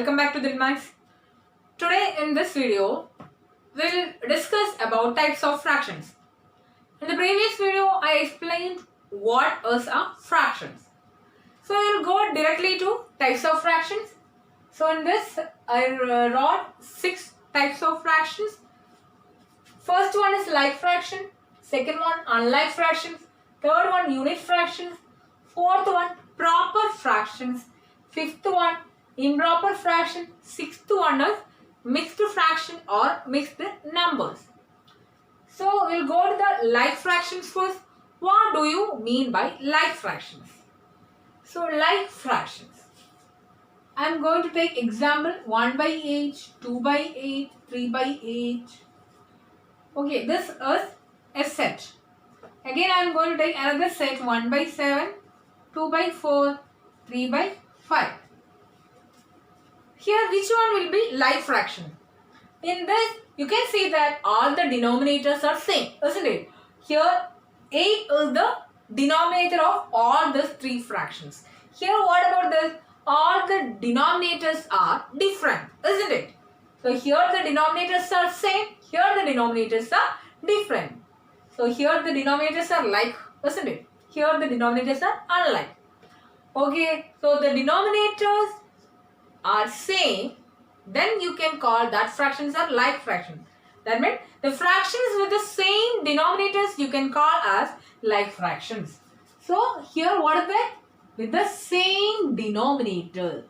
welcome back to the Max. Today in this video, we'll discuss about types of fractions. In the previous video, I explained what is a fractions. So we'll go directly to types of fractions. So in this, I wrote 6 types of fractions. First one is like fraction, second one unlike fractions, third one unit fractions, fourth one proper fractions, fifth one improper fraction, sixth one is mixed fraction or mixed numbers. So we'll go to the like fractions first. What do you mean by like fractions? So like fractions, I am going to take example 1 by 8, 2 by 8, 3 by 8. Okay, this is a set. Again I am going to take another set 1 by 7, 2 by 4, 3 by 5. Here which one will be like fraction? In this you can see that all the denominators are same, isn't it? Here 8 is the denominator of all these 3 fractions. Here what about this? All the denominators are different, isn't it? So here the denominators are same, here the denominators are different. So here the denominators are like, isn't it? Here the denominators are unlike. Okay, so the denominators are same, then you can call that fractions are like fractions. That means the fractions with the same denominators you can call as like fractions. So here what is that? With the same denominator.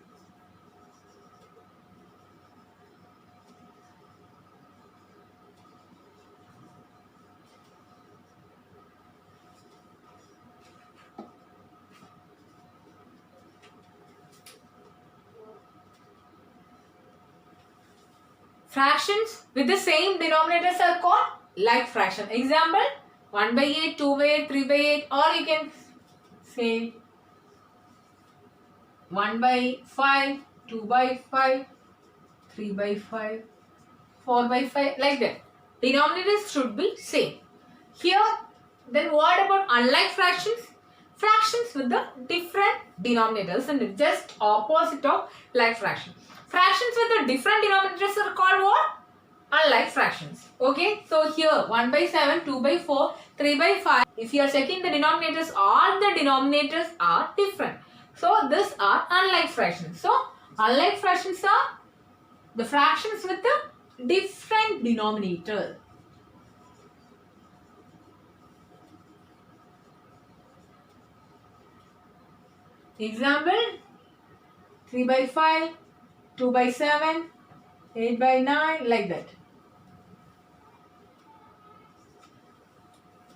Fractions with the same denominators are called like fraction. Example 1 by 8, 2 by 8, 3 by 8, or you can say 1 by 5, 2 by 5, 3 by 5, 4 by 5, like that. Denominators should be same. Here, then what about unlike fractions? Fractions with the different denominators and just opposite of like fraction. Fractions with the different denominators are called what? Unlike fractions. Okay, so here 1 by 7, 2 by 4, 3 by 5. If you are checking the denominators, all the denominators are different. So these are unlike fractions. So unlike fractions are the fractions with the different denominator. Example 3 by 5, 2 by 7, 8 by 9, like that.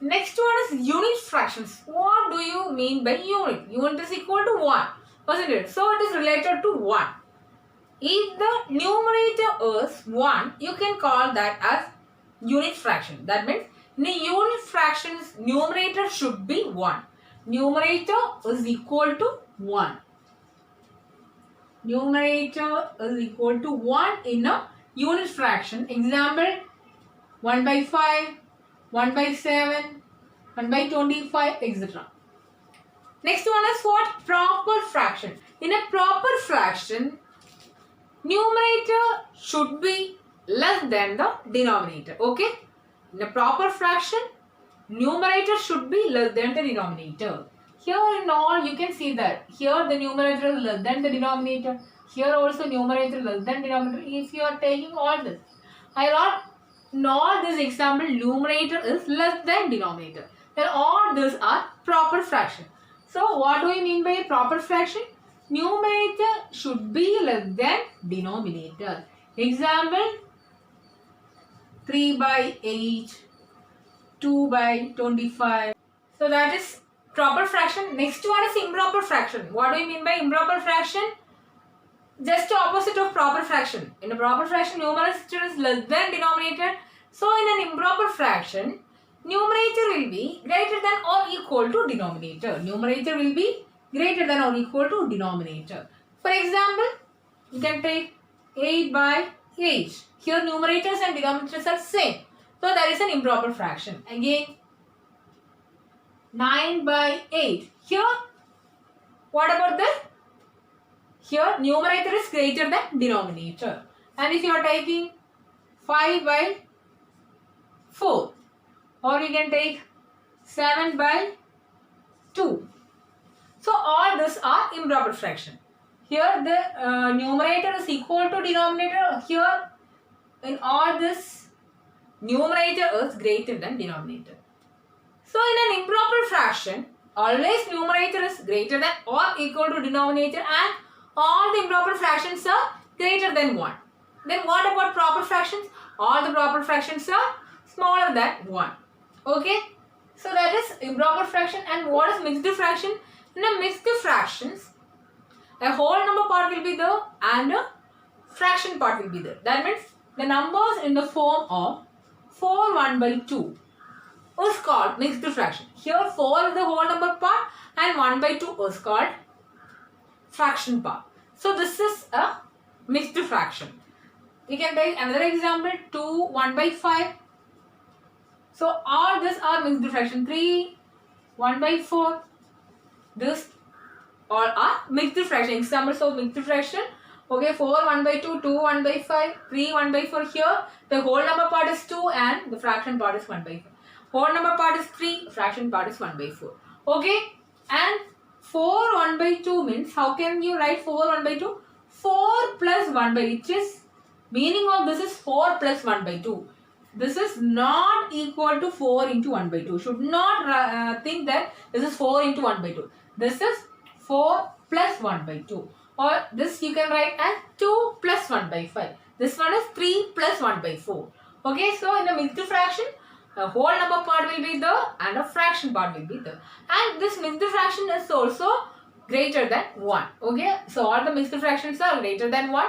Next one is unit fractions. What do you mean by unit? Unit is equal to 1, wasn't it? So it is related to 1. If the numerator is 1, you can call that as unit fraction. That means in a unit fractions, numerator should be 1. Numerator is equal to 1. Numerator is equal to 1 in a unit fraction. Example 1 by 5, 1 by 7, 1 by 25, etc. Next one is what? Proper fraction. In a proper fraction, numerator should be less than the denominator. Okay? In a proper fraction, numerator should be less than the denominator. Here in all you can see that here the numerator is less than the denominator. Here also numerator less than denominator. If you are taking all this, I wrote in all this example numerator is less than denominator. Then all these are proper fraction. So what do we mean by proper fraction? Numerator should be less than denominator. Example 3 by 8, 2 by 25. So that is proper fraction. Next one is improper fraction. What do you mean by improper fraction? Just opposite of proper fraction. In a proper fraction, numerator is less than denominator. So in an improper fraction, numerator will be greater than or equal to denominator. Numerator will be greater than or equal to denominator. For example, you can take 8 by 8. Here numerators and denominators are same. So that is an improper fraction. Again 9 by 8. Here, what about this? here numerator is greater than denominator. And if you are taking 5 by 4, or you can take 7 by 2. So all these are improper fraction. Here the numerator is equal to denominator. Here in all this, numerator is greater than denominator. So in an improper fraction, always numerator is greater than or equal to denominator, and all the improper fractions are greater than 1. Then what about proper fractions? All the proper fractions are smaller than 1. Okay? So that is improper fraction. And what is mixed fraction? In a mixed fractions, a whole number part will be there and a fraction part will be there. That means the numbers in the form of 4 1 by 2 is called mixed fraction. Here 4 is the whole number part and 1 by 2 is called fraction part. So this is a mixed fraction. We can take another example, 2 1 by 5. So all these are mixed fraction. 3 1 by 4. This all are mixed fraction. Examples of mixed fraction. Okay, 4 1 by 2, 2 1 by 5, 3 1 by 4. Here the whole number part is 2 and the fraction part is 1 by 5. Whole number part is 3, fraction part is 1 by 4. Okay, and 4 1 by 2 means, how can you write 4 1 by 2? 4 plus 1 by, which is meaning of this is 4 plus 1 by 2. This is not equal to 4 into 1 by 2. Should not think that this is 4 into 1 by 2. This is 4 plus 1 by 2. Or this you can write as 2 plus 1 by 5. This one is 3 plus 1 by 4. Okay, so in a mixed fraction, a whole number part will be there and a fraction part will be there. And this mixed fraction is also greater than 1. Okay, so all the mixed fractions are greater than 1.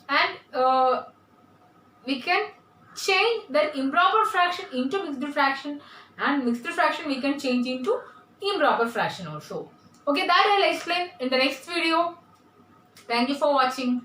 And we can change the improper fraction into mixed fraction, and mixed fraction we can change into improper fraction also. Okay, that I'll explain in the next video. Thank you for watching.